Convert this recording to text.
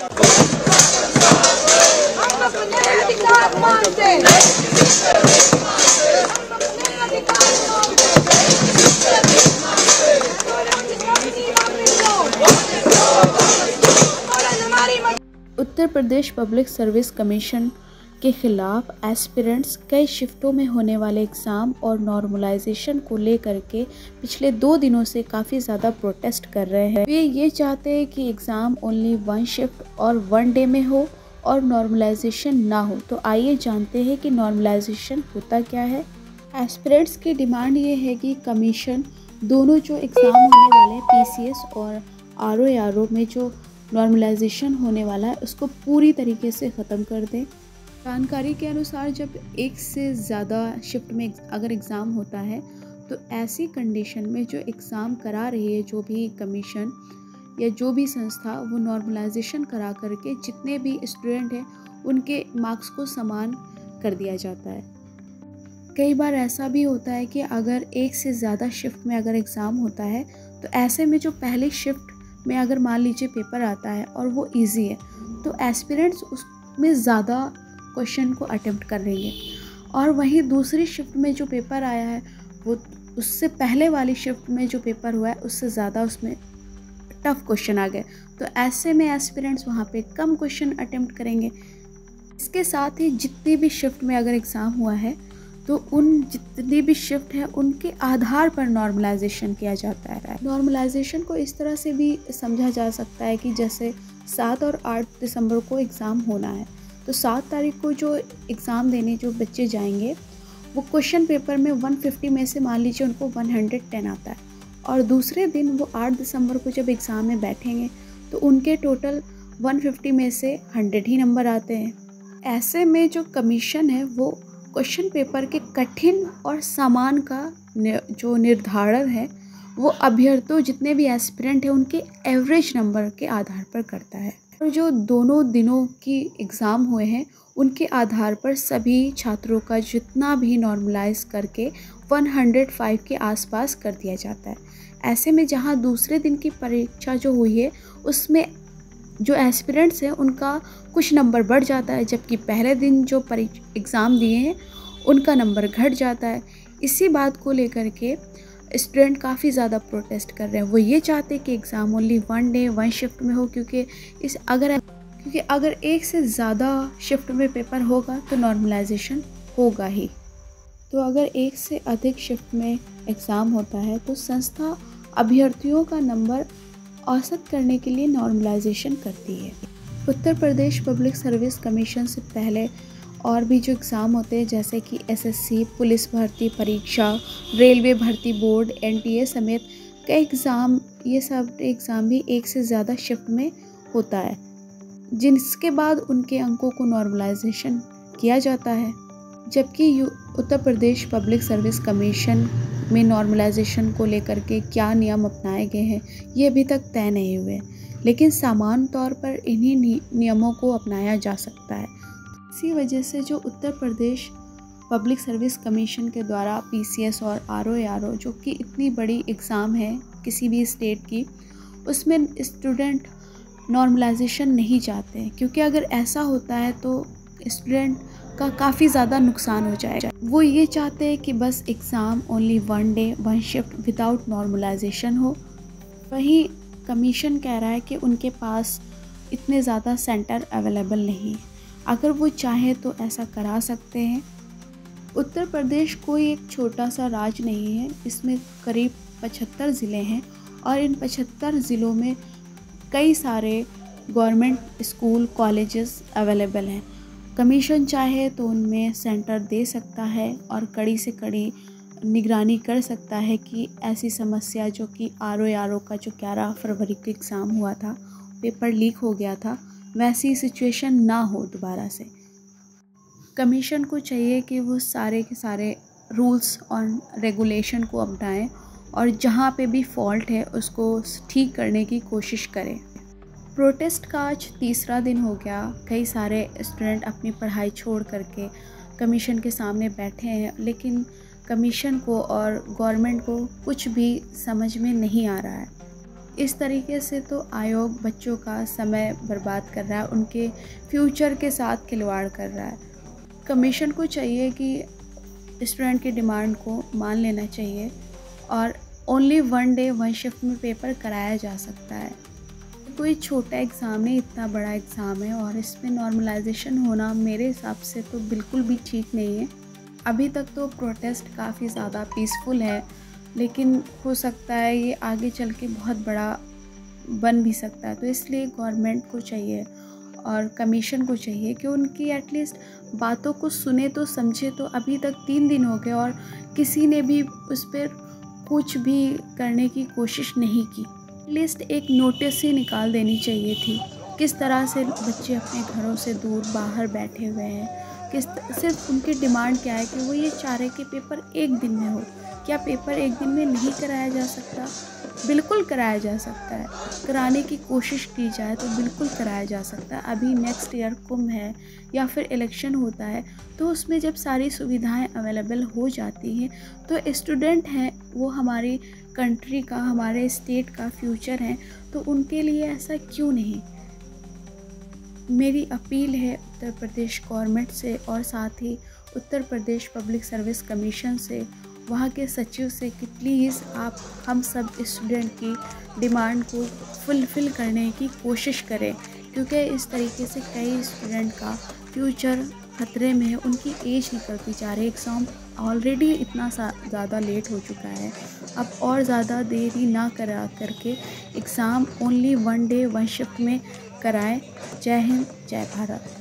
हम अपने अधिकार मांगते हैं। Uttar Pradesh public service commission के खिलाफ एस्पिरेंट्स कई शिफ्टों में होने वाले एग्ज़ाम और नॉर्मलाइजेशन को लेकर के पिछले 2 दिनों से काफ़ी ज़्यादा प्रोटेस्ट कर रहे हैं। वे ये चाहते हैं कि एग्ज़ाम ओनली 1 शिफ्ट और 1 डे में हो और नॉर्मलाइजेशन ना हो। तो आइए जानते हैं कि नॉर्मलाइजेशन होता क्या है। एस्पिरेंट्स की डिमांड ये है कि कमीशन दोनों जो एग्ज़ाम होने वाले हैं पीसीएस और आरओ में जो नॉर्मलाइजेशन होने वाला है उसको पूरी तरीके से ख़त्म कर दें। जानकारी के अनुसार जब एक से ज़्यादा शिफ्ट में अगर एग्ज़ाम होता है तो ऐसी कंडीशन में जो एग्ज़ाम करा रही है जो भी कमीशन या जो भी संस्था वो नॉर्मलाइजेशन करा करके जितने भी स्टूडेंट हैं उनके मार्क्स को समान कर दिया जाता है। कई बार ऐसा भी होता है कि अगर एक से ज़्यादा शिफ्ट में अगर एग्ज़ाम होता है तो ऐसे में जो पहली शिफ्ट में अगर मान लीजिए पेपर आता है और वो इजी है तो एस्पिरेंट्स उसमें ज़्यादा क्वेश्चन को अटेम्प्ट कर लेंगे और वहीं दूसरी शिफ्ट में जो पेपर आया है वो उससे पहले वाली शिफ्ट में जो पेपर हुआ है उससे ज़्यादा उसमें टफ क्वेश्चन आ गए तो ऐसे में एस्पिरेंट्स वहाँ पे कम क्वेश्चन अटेम्प्ट करेंगे। इसके साथ ही जितनी भी शिफ्ट में अगर एग्ज़ाम हुआ है तो उन जितनी भी शिफ्ट है उनके आधार पर नॉर्मलाइजेशन किया जाता है। नॉर्मलाइजेशन को इस तरह से भी समझा जा सकता है कि जैसे 7 और 8 दिसंबर को एग्ज़ाम होना है तो 7 तारीख को जो एग्ज़ाम देने जो बच्चे जाएंगे वो क्वेश्चन पेपर में 150 में से मान लीजिए उनको 110 आता है और दूसरे दिन वो 8 दिसंबर को जब एग्ज़ाम में बैठेंगे तो उनके टोटल 150 में से 100 ही नंबर आते हैं। ऐसे में जो कमीशन है वो क्वेश्चन पेपर के कठिन और समान का जो निर्धारण है वो अभ्यर्थियों जितने भी एस्पिरेंट हैं उनके एवरेज नंबर के आधार पर करता है और जो दोनों दिनों की एग्ज़ाम हुए हैं उनके आधार पर सभी छात्रों का जितना भी नॉर्मलाइज करके 105 के आसपास कर दिया जाता है। ऐसे में जहां दूसरे दिन की परीक्षा जो हुई है उसमें जो एस्पिरेंट्स हैं उनका कुछ नंबर बढ़ जाता है जबकि पहले दिन जो एग्ज़ाम दिए हैं उनका नंबर घट जाता है। इसी बात को लेकर के स्टूडेंट काफ़ी ज़्यादा प्रोटेस्ट कर रहे हैं। वो ये चाहते हैं कि एग्ज़ाम ओनली 1 डे 1 शिफ्ट में हो क्योंकि अगर एक से ज़्यादा शिफ्ट में पेपर होगा तो नॉर्मलाइजेशन होगा ही। तो अगर एक से अधिक शिफ्ट में एग्ज़ाम होता है तो संस्था अभ्यर्थियों का नंबर औसत करने के लिए नॉर्मलाइजेशन करती है। Uttar Pradesh public service commission से पहले और भी जो एग्ज़ाम होते हैं जैसे कि एसएससी, पुलिस भर्ती परीक्षा, रेलवे भर्ती बोर्ड, एनटीए समेत कई एग्ज़ाम, ये सब एग्ज़ाम भी एक से ज़्यादा शिफ्ट में होता है जिसके बाद उनके अंकों को नॉर्मलाइजेशन किया जाता है। जबकि Uttar Pradesh public service commission में नॉर्मलाइजेशन को लेकर के क्या नियम अपनाए गए हैं ये अभी तक तय नहीं हुए, लेकिन सामान्य तौर पर इन्हीं नियमों को अपनाया जा सकता है। इसी वजह से जो Uttar Pradesh public service commission के द्वारा पीसीएस और आरओ जो कि इतनी बड़ी एग्ज़ाम है किसी भी स्टेट की, उसमें स्टूडेंट नॉर्मलाइजेशन नहीं चाहते हैं क्योंकि अगर ऐसा होता है तो स्टूडेंट का काफ़ी ज़्यादा नुकसान हो जाएगा। वो ये चाहते हैं कि बस exam only 1 day 1 shift without normalisation हो। वहीं कमीशन कह रहा है कि उनके पास इतने ज़्यादा सेंटर अवेलेबल नहीं है, अगर वो चाहे तो ऐसा करा सकते हैं। उत्तर प्रदेश कोई एक छोटा सा राज्य नहीं है, इसमें करीब 75 ज़िले हैं और इन 75 ज़िलों में कई सारे गवर्नमेंट स्कूल कॉलेजेस अवेलेबल हैं। कमीशन चाहे तो उनमें सेंटर दे सकता है और कड़ी से कड़ी निगरानी कर सकता है कि ऐसी समस्या जो कि आरओ का जो 11 फरवरी को एग्ज़ाम हुआ था, पेपर लीक हो गया था, वैसी सिचुएशन ना हो दोबारा से। कमीशन को चाहिए कि वो सारे के सारे रूल्स और रेगुलेशन को अपनाएं और जहाँ पे भी फॉल्ट है उसको ठीक करने की कोशिश करें। प्रोटेस्ट का आज तीसरा दिन हो गया। कई सारे स्टूडेंट अपनी पढ़ाई छोड़ करके कमीशन के सामने बैठे हैं, लेकिन कमीशन को और गवर्नमेंट को कुछ भी समझ में नहीं आ रहा है। इस तरीके से तो आयोग बच्चों का समय बर्बाद कर रहा है, उनके फ्यूचर के साथ खिलवाड़ कर रहा है। कमीशन को चाहिए कि स्टूडेंट की डिमांड को मान लेना चाहिए और ओनली 1 डे 1 शिफ्ट में पेपर कराया जा सकता है। कोई छोटा एग्ज़ाम है, इतना बड़ा एग्ज़ाम है और इसमें नॉर्मलाइजेशन होना मेरे हिसाब से तो बिल्कुल भी ठीक नहीं है। अभी तक तो प्रोटेस्ट काफ़ी ज़्यादा पीसफुल है, लेकिन हो सकता है ये आगे चल के बहुत बड़ा बन भी सकता है। तो इसलिए गवर्नमेंट को चाहिए और कमीशन को चाहिए कि उनकी एटलीस्ट बातों को सुने तो समझे। तो अभी तक 3 दिन हो गए और किसी ने भी उस पर कुछ भी करने की कोशिश नहीं की। एटलीस्ट एक नोटिस ही निकाल देनी चाहिए थी। किस तरह से बच्चे अपने घरों से दूर बाहर बैठे हुए हैं, सिर्फ उनकी डिमांड क्या है कि वो ये चाह रहे कि पेपर 1 दिन में हो। क्या पेपर 1 दिन में नहीं कराया जा सकता? बिल्कुल कराया जा सकता है। कराने की कोशिश की जाए तो बिल्कुल कराया जा सकता है। अभी नेक्स्ट ईयर कुंभ है या फिर इलेक्शन होता है, तो उसमें जब सारी सुविधाएं अवेलेबल हो जाती हैं तो स्टूडेंट हैं, वो हमारी कंट्री का, हमारे स्टेट का फ्यूचर हैं, तो उनके लिए ऐसा क्यों नहीं। मेरी अपील है उत्तर प्रदेश गवर्नमेंट से और साथ ही Uttar Pradesh public service commission से, वहाँ के सचिव से कि प्लीज़ आप हम सब स्टूडेंट की डिमांड को फुलफ़िल करने की कोशिश करें, क्योंकि इस तरीके से कई स्टूडेंट का फ्यूचर खतरे में है। उनकी एज निकलती जा रही है। एग्ज़ाम ऑलरेडी इतना ज़्यादा लेट हो चुका है, अब और ज़्यादा देरी ना करा करके एग्ज़ाम ओनली 1 डे 1 शिफ्ट में कराएं। जय हिंद, जय भारत।